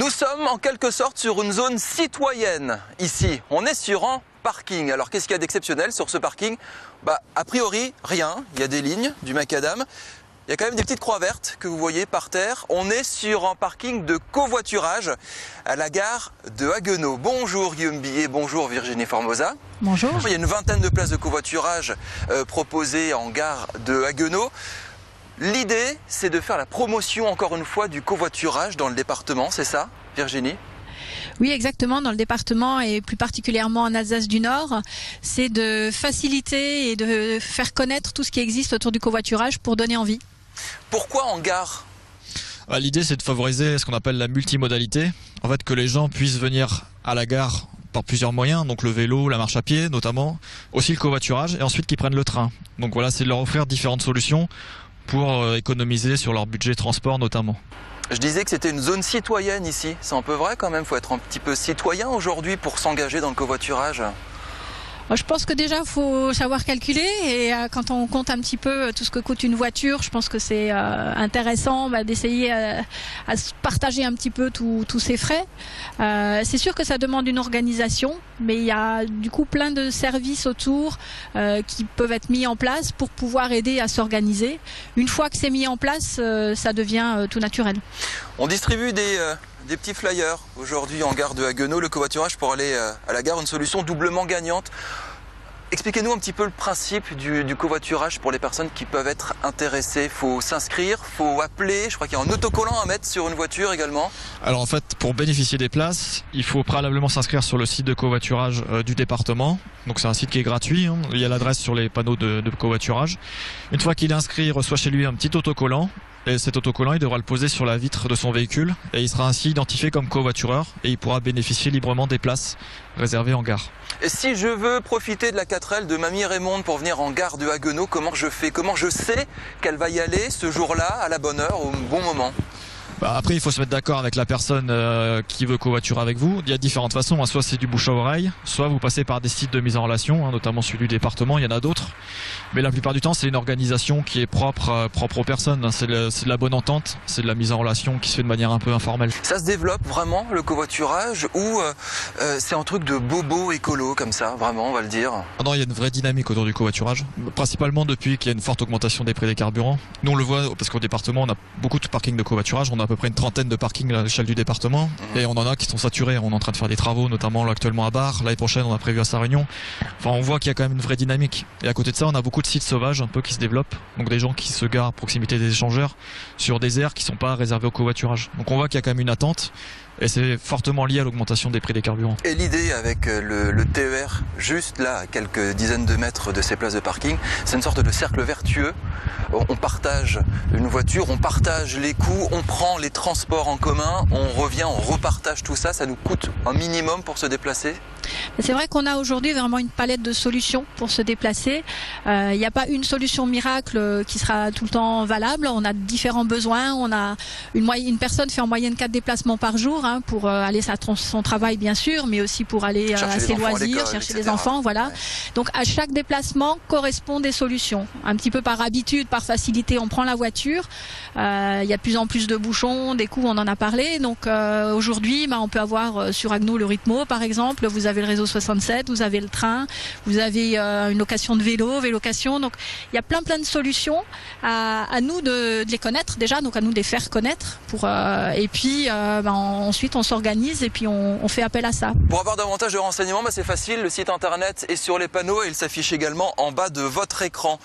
Nous sommes en quelque sorte sur une zone citoyenne ici. On est sur un parking. Alors qu'est-ce qu'il y a d'exceptionnel sur ce parking? A priori, rien. Il y a des lignes, du macadam. Il y a quand même des petites croix vertes que vous voyez par terre. On est sur un parking de covoiturage à la gare de Haguenau. Bonjour Guillaume Billet, bonjour Virginie Formosa. Bonjour. Il y a une vingtaine de places de covoiturage proposées en gare de Haguenau. L'idée, c'est de faire la promotion, encore une fois, du covoiturage dans le département, c'est ça, Virginie ? Oui, exactement, dans le département et plus particulièrement en Alsace du Nord, c'est de faciliter et de faire connaître tout ce qui existe autour du covoiturage pour donner envie. Pourquoi en gare ? L'idée, c'est de favoriser ce qu'on appelle la multimodalité. En fait, que les gens puissent venir à la gare par plusieurs moyens, donc le vélo, la marche à pied notamment, aussi le covoiturage, et ensuite qu'ils prennent le train. Donc voilà, c'est de leur offrir différentes solutions pour économiser sur leur budget transport notamment. Je disais que c'était une zone citoyenne ici. C'est un peu vrai quand même, il faut être un petit peu citoyen aujourd'hui pour s'engager dans le covoiturage. Je pense que déjà, il faut savoir calculer et quand on compte un petit peu tout ce que coûte une voiture, je pense que c'est intéressant d'essayer à se partager un petit peu tous ces frais. C'est sûr que ça demande une organisation, mais il y a du coup plein de services autour qui peuvent être mis en place pour pouvoir aider à s'organiser. Une fois que c'est mis en place, ça devient tout naturel. On distribue des petits flyers aujourd'hui en gare de Haguenau, le covoiturage pour aller à la gare, une solution doublement gagnante. Expliquez-nous un petit peu le principe du covoiturage pour les personnes qui peuvent être intéressées. Il faut s'inscrire, il faut appeler, je crois qu'il y a un autocollant à mettre sur une voiture également. Alors en fait, pour bénéficier des places, il faut préalablement s'inscrire sur le site de covoiturage du département. Donc c'est un site qui est gratuit, hein. Il y a l'adresse sur les panneaux de covoiturage. Une fois qu'il est inscrit, il reçoit chez lui un petit autocollant. Et cet autocollant, il devra le poser sur la vitre de son véhicule et il sera ainsi identifié comme covoitureur et il pourra bénéficier librement des places réservées en gare. Et si je veux profiter de la 4L de Mamie Raymonde pour venir en gare de Haguenau, comment je fais? Comment je sais qu'elle va y aller ce jour-là, à la bonne heure, au bon moment? Après, il faut se mettre d'accord avec la personne qui veut covoiturer avec vous. Il y a différentes façons, hein. Soit c'est du bouche à oreille, soit vous passez par des sites de mise en relation, hein, notamment celui du département, il y en a d'autres. Mais la plupart du temps, c'est une organisation qui est propre aux personnes. C'est de la bonne entente, c'est de la mise en relation qui se fait de manière un peu informelle. Ça se développe vraiment, le covoiturage, ou c'est un truc de bobo écolo comme ça, vraiment, on va le dire? Non, il y a une vraie dynamique autour du covoiturage, principalement depuis qu'il y a une forte augmentation des prix des carburants. Nous, on le voit parce qu'au département, on a beaucoup de parkings de covoiturage, on a à peu près une trentaine de parkings à l'échelle du département et on en a qui sont saturés. On est en train de faire des travaux, notamment là, actuellement à Bar. L'année prochaine, on a prévu à Sarre-Union. Enfin, on voit qu'il y a quand même une vraie dynamique. Et à côté de ça, on a beaucoup de sites sauvages un peu qui se développent. Donc des gens qui se garent à proximité des échangeurs sur des aires qui sont pas réservées au covoiturage. Donc on voit qu'il y a quand même une attente. Et c'est fortement lié à l'augmentation des prix des carburants. Et l'idée avec le TER, juste là, à quelques dizaines de mètres de ces places de parking, c'est une sorte de cercle vertueux. On partage une voiture, on partage les coûts, on prend les transports en commun, on revient, on repartage tout ça. Ça nous coûte un minimum pour se déplacer. C'est vrai qu'on a aujourd'hui vraiment une palette de solutions pour se déplacer. Il n'y a pas une solution miracle qui sera tout le temps valable. On a différents besoins. On a une personne fait en moyenne 4 déplacements par jour, hein, pour aller à son travail bien sûr, mais aussi pour aller à ses loisirs, chercher les enfants, voilà. Ouais. Donc à chaque déplacement correspond des solutions. Un petit peu par habitude, par facilité, on prend la voiture. Il y a de plus en plus de bouchons, des coûts, on en a parlé. Donc aujourd'hui, on peut avoir sur Haguenau le Ritmo par exemple. Vous avez le réseau 67, vous avez le train, vous avez une location de vélocation. Donc il y a plein de solutions. À nous de les connaître déjà, donc à nous de les faire connaître. Et puis ensuite on s'organise et puis on fait appel à ça. Pour avoir davantage de renseignements, c'est facile, le site internet est sur les panneaux et il s'affiche également en bas de votre écran.